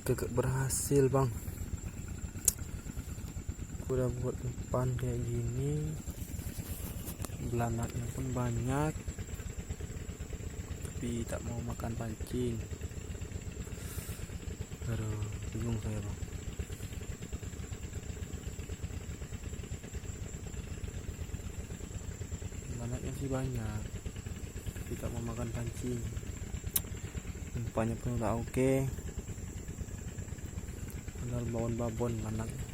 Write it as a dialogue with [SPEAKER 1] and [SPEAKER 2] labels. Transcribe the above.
[SPEAKER 1] Kagak berhasil bang. Udah buat umpan kayak gini, belanaknya pun banyak, tapi tak mau makan pancing. Aduh, bingung saya bang. Belanaknya sih banyak, tapi tak mau makan pancing. Umpannya pun udah oke, tinggal babon-babon belanaknya.